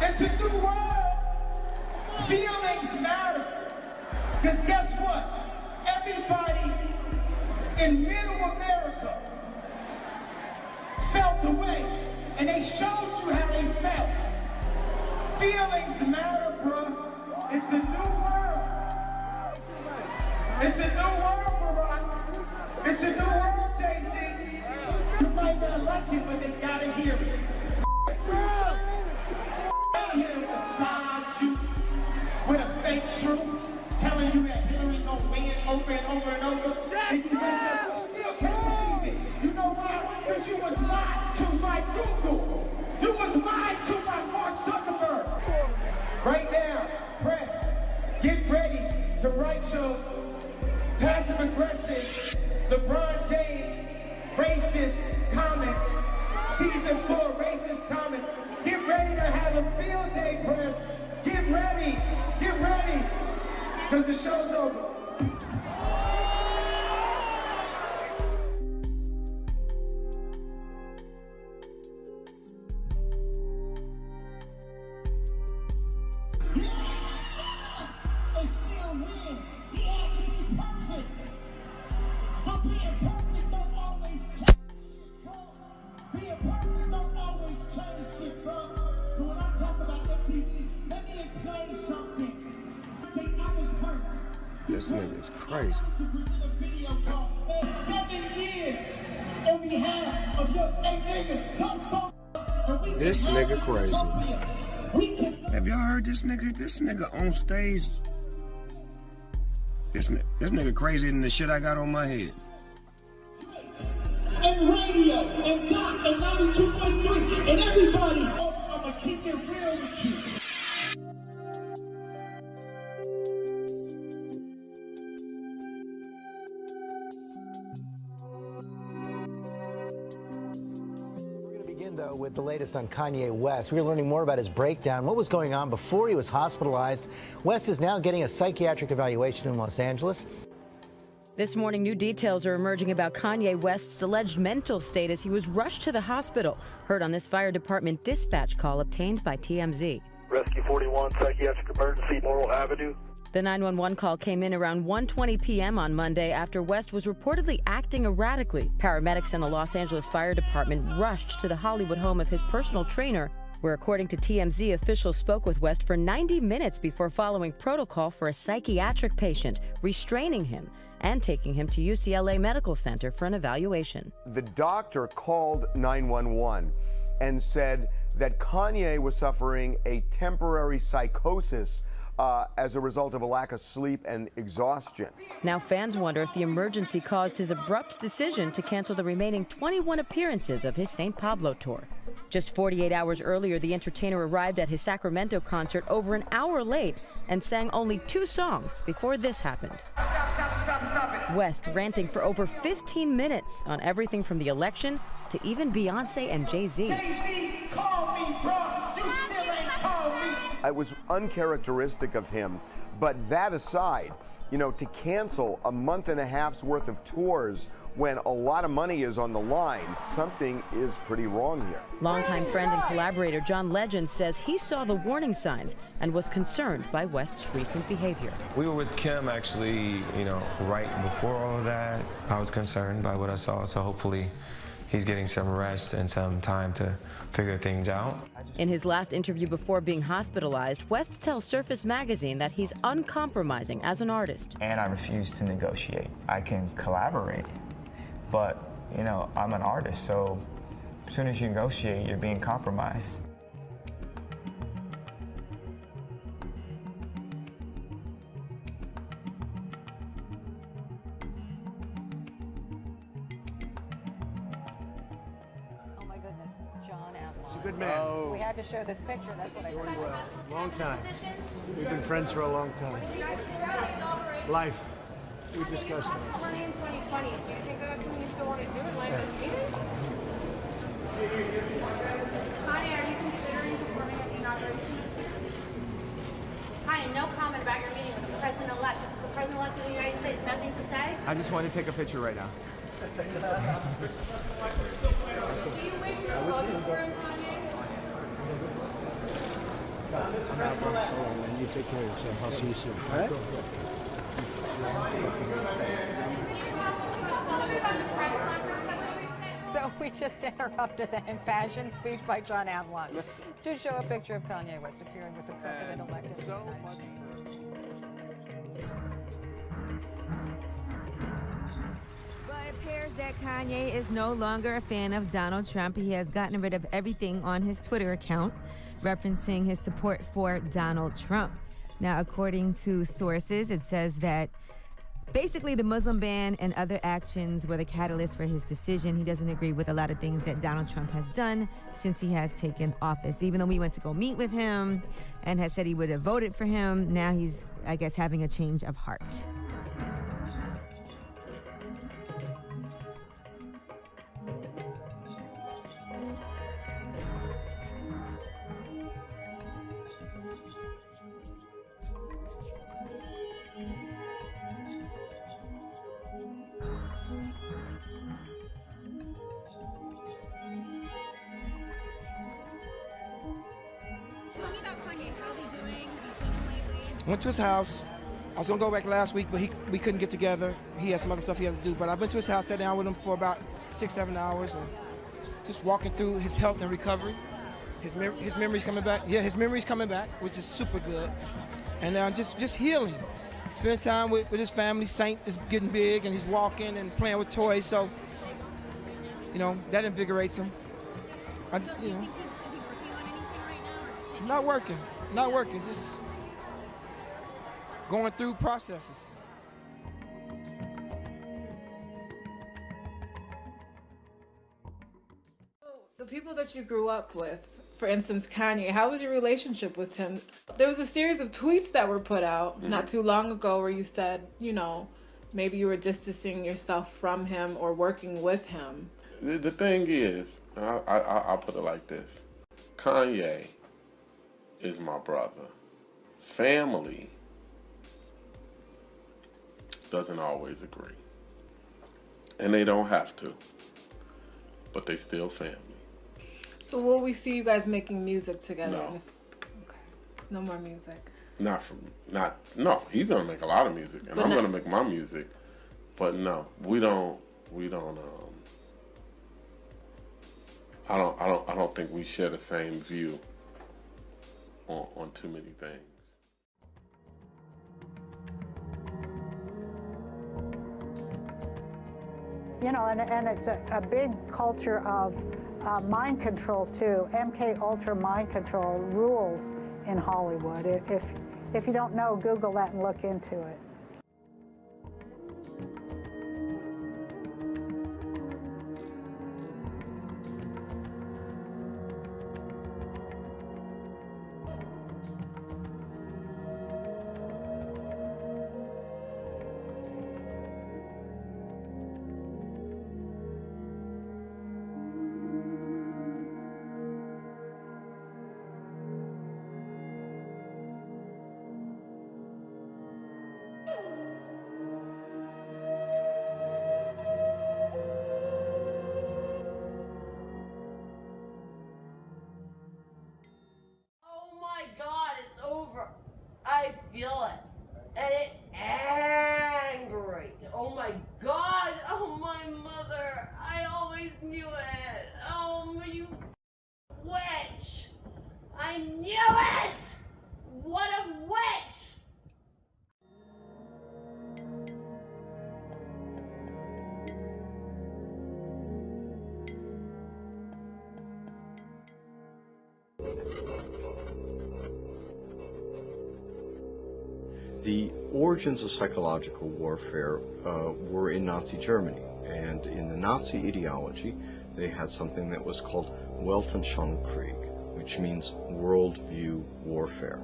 It's a new world. Feelings matter. Because guess what? Everybody in middle America felt away, and they showed you how they felt. Feelings matter, bro. It's a new world. It's a new world, Barack. It's a new world, Jay-Z. You might not like it, but they gotta hear it. They here to massage you with a fake truth, telling you that Hillary gonna win over and over and over. And you still can't believe it. You know why? Because you was lied to by Google. You was lied to by Mark Zuckerberg. Right now, press, get ready to write your passive-aggressive, LeBron James, racist comments, season 4 racist comments. Get ready to have a field day, press. Get ready, because the show's over. This nigga is crazy. 7 years on behalf of your nigga. This nigga crazy. Have y'all heard this nigga? This nigga on stage. This nigga crazier than the shit I got on my head. And radio, and Doc, and 92.3, and everybody. I'ma keep it real with you. With the latest on Kanye West. We're learning more about his breakdown, what was going on before he was hospitalized. West is now getting a psychiatric evaluation in Los Angeles. This morning, new details are emerging about Kanye West's alleged mental state as he was rushed to the hospital. Heard on this fire department dispatch call obtained by TMZ. Rescue 41, psychiatric emergency, Morrill Avenue. The 911 call came in around 1:20 p.m. on Monday after West was reportedly acting erratically. Paramedics and the Los Angeles Fire Department rushed to the Hollywood home of his personal trainer, where, according to TMZ, officials spoke with West for 90 minutes before following protocol for a psychiatric patient, restraining him and taking him to UCLA Medical Center for an evaluation. The doctor called 911 and said that Kanye was suffering a temporary psychosis as a result of a lack of sleep and exhaustion. Now fans wonder if the emergency caused his abrupt decision to cancel the remaining 21 appearances of his St. Pablo tour. Just 48 hours earlier, the entertainer arrived at his Sacramento concert over an hour late and sang only 2 songs before this happened. Stop. West ranting for over 15 minutes on everything from the election to even Beyonce and Jay-Z. Jay-Z, call me, bro. You still ain't called me. It was uncharacteristic of him, but that aside, you know, to cancel a month and a half's worth of tours when a lot of money is on the line, something is pretty wrong here. Longtime friend and collaborator John Legend says he saw the warning signs and was concerned by West's recent behavior. We were with Kim actually, right before all of that. I was concerned by what I saw, so hopefully he's getting some rest and some time to figure things out. In his last interview before being hospitalized, West tells Surface Magazine that he's uncompromising as an artist. And I refuse to negotiate. I can collaborate, but, I'm an artist, so as soon as you negotiate, you're being compromised. Good man. We had to show this picture. That's what I Doing well. Long time. We've been friends for a long time. Life. We discussed life. Running in 2020. Do you think that's something you still want to do in life this meeting? Kanye, are you considering performing at the inauguration? Kanye, no comment about your meeting with the president-elect. This is the president-elect of the United States. Nothing to say? I just want to take a picture right now. Do you wish you were voting for him, Kanye? problem. So, and you take care of yourself. I'll see you soon. All right? So we just interrupted the impassioned speech by John Avlon to show a picture of Kanye West appearing with the president-elect of the United States. But it appears that Kanye is no longer a fan of Donald Trump. He has gotten rid of everything on his Twitter account referencing his support for Donald Trump. Now, according to sources, it says that basically the Muslim ban and other actions were the catalyst for his decision. He doesn't agree with a lot of things that Donald Trump has done since he has taken office. Even though we went to go meet with him and has said he would have voted for him, now he's, I guess, having a change of heart. Tell me about Kanye. How's he doing? Have you seen him lately? Went to his house. I was gonna go back last week, but we couldn't get together. He had some other stuff he had to do. But I've been to his house, sat down with him for about 6-7 hours, and just walking through his health and recovery. His memory's coming back. Yeah, his memory's coming back, which is super good. And just healing. Spending time with his family. Saint is getting big, and he's walking and playing with toys. So, you know, that invigorates him. Not working. Just going through processes. The people that you grew up with, for instance, Kanye, how was your relationship with him? There was a series of tweets that were put out not too long ago where you said, you know, maybe you were distancing yourself from him or working with him. The thing is, I'll put it like this. Kanye is my brother. Family doesn't always agree. And they don't have to. But they still family. So will we see you guys making music together? No. Okay. No more music. No, he's gonna make a lot of music and I'm gonna make my music. But no, we don't I don't think we share the same view on too many things. You know, and it's a big culture of mind control too. MK Ultra mind control rules in Hollywood. If you don't know, Google that and look into it. I feel it, and it's angry. Oh my God! Oh my mother! I always knew it. Oh you witch! I knew it. What a witch! The origins of psychological warfare were in Nazi Germany, and in the Nazi ideology they had something that was called Weltanschauungskrieg, which means worldview warfare.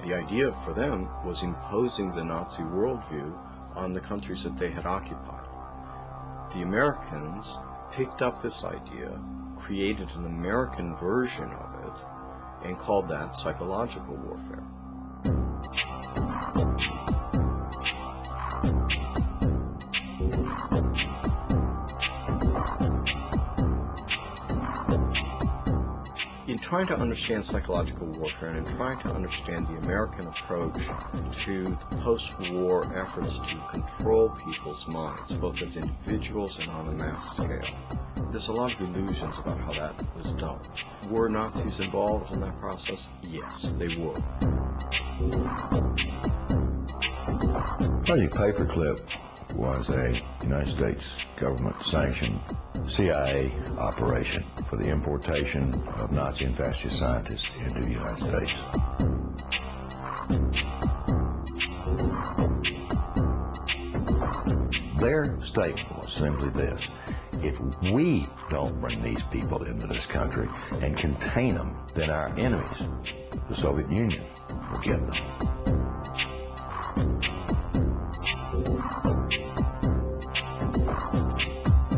The idea for them was imposing the Nazi worldview on the countries that they had occupied. The Americans picked up this idea, created an American version of it, and called that psychological warfare. In trying to understand psychological warfare and in trying to understand the American approach to the post-war efforts to control people's minds, both as individuals and on a mass scale. There's a lot of illusions about how that was done. Were Nazis involved in that process? Yes, they were. Project Paperclip was a United States government-sanctioned CIA operation for the importation of Nazi and fascist scientists into the United States. Their statement was simply this: if we don't bring these people into this country and contain them, then our enemies, the Soviet Union, will get them.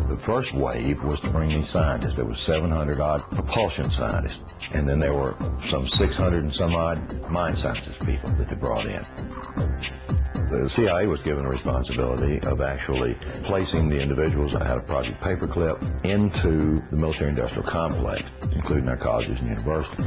The first wave was to bring these scientists. There were 700 odd propulsion scientists, and then there were some 600 and some odd mind sciences people that they brought in. The CIA was given a responsibility of actually placing the individuals out of Project Paperclip into the military-industrial complex, including our colleges and universities.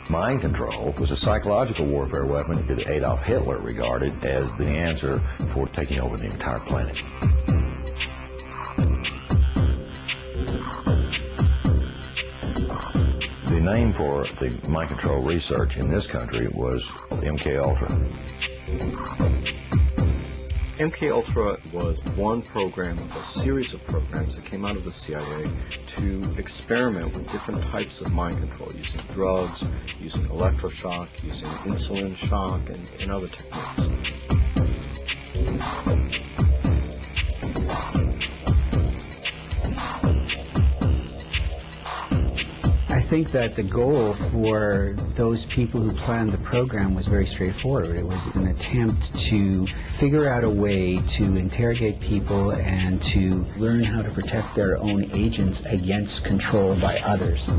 Mind control was a psychological warfare weapon that Adolf Hitler regarded as the answer for taking over the entire planet. The name for the mind control research in this country was MK-Ultra. MK-Ultra was one program of a series of programs that came out of the CIA to experiment with different types of mind control, using drugs, using electroshock, using insulin shock, and other techniques. I think that the goal for those people who planned the program was very straightforward. It was an attempt to figure out a way to interrogate people and to learn how to protect their own agents against control by others.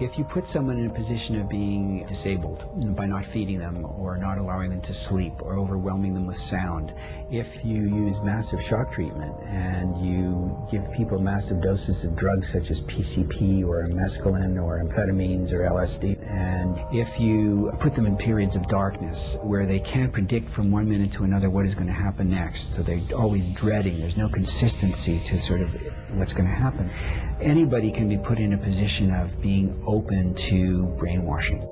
If you put someone in a position of being disabled by not feeding them or not allowing them to sleep or overwhelming them with sound, if you use massive shock treatment and you give people massive doses of drugs such as PCP or mescaline or amphetamines or LSD, and if you put them in periods of darkness where they can't predict from one minute to another what is going to happen next, so they're always dreading, there's no consistency to sort of what's going to happen, anybody can be put in a position of being open to brainwashing.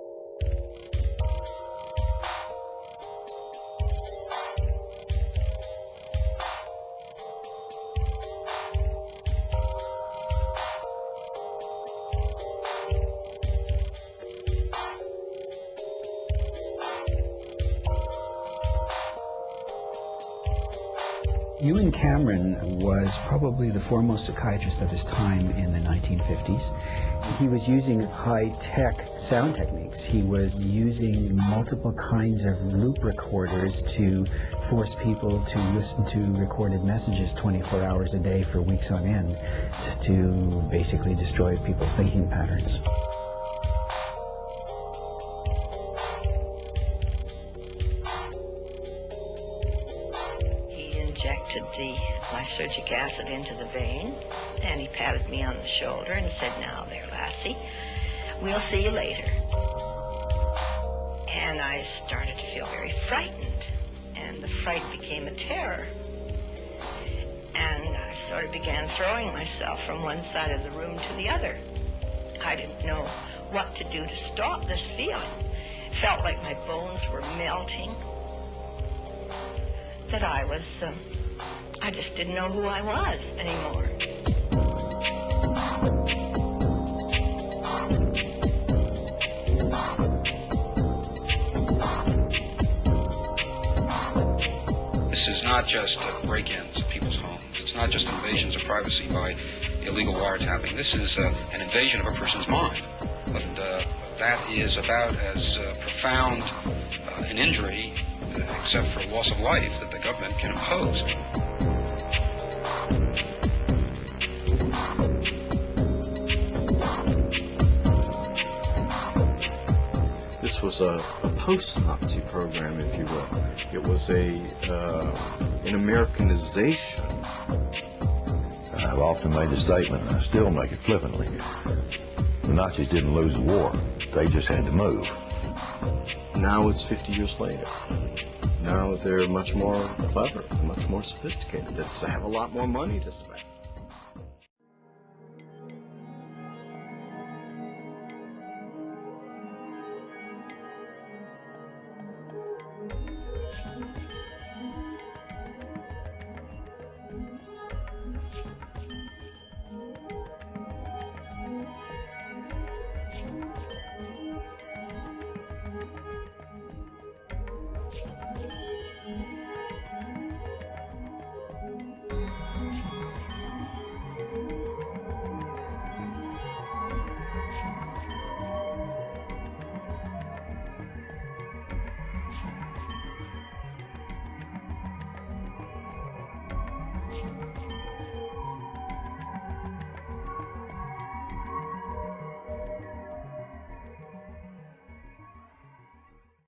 Ewan Cameron was probably the foremost psychiatrist of his time in the 1950s. He was using high-tech sound techniques. He was using multiple kinds of loop recorders to force people to listen to recorded messages 24 hours a day for weeks on end to basically destroy people's thinking patterns. Injected the lysergic acid into the vein, and he patted me on the shoulder and said, "Now there, lassie, we'll see you later." And I started to feel very frightened, and the fright became a terror. And I sort of began throwing myself from one side of the room to the other. I didn't know what to do to stop this feeling. It felt like my bones were melting. That I just didn't know who I was anymore. This is not just break-ins of people's homes. It's not just invasions of privacy by illegal wiretapping. This is an invasion of a person's mind. And that is about as profound an injury, except for loss of life, that the government can impose. was a post-Nazi program, if you will. It was an Americanization. I've often made the statement, and I still make it flippantly. The Nazis didn't lose the war. They just had to move. Now it's 50 years later. Now they're much more clever, much more sophisticated. They have a lot more money to spend.